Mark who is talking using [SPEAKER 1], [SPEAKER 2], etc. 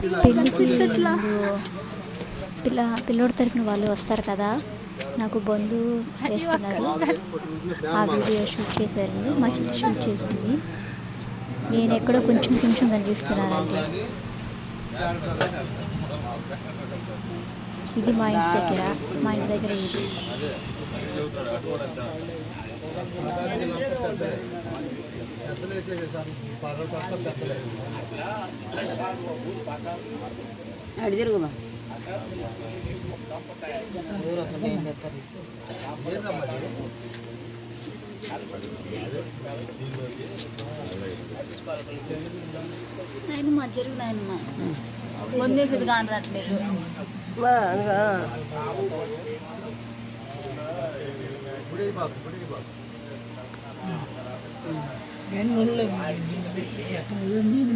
[SPEAKER 1] పెళ్ళికి పిల్లోడి తరపున వాళ్ళు వస్తారు కదా, నాకు బంధువు వేస్తున్నారు. ఆ వీడియో షూట్ చేశారండి, మా చెల్లి షూట్ చేసింది. నేను ఎక్కడో కొంచెం కొంచెం కనిపిస్తున్నానండి. ఇది మా ఇంటి దగ్గర ఇది.
[SPEAKER 2] అడిగిరుగుమా
[SPEAKER 1] నాయనమ్మ జరుగు నాయనమ్మ, ముందేసేది కాని రావట్లేదు.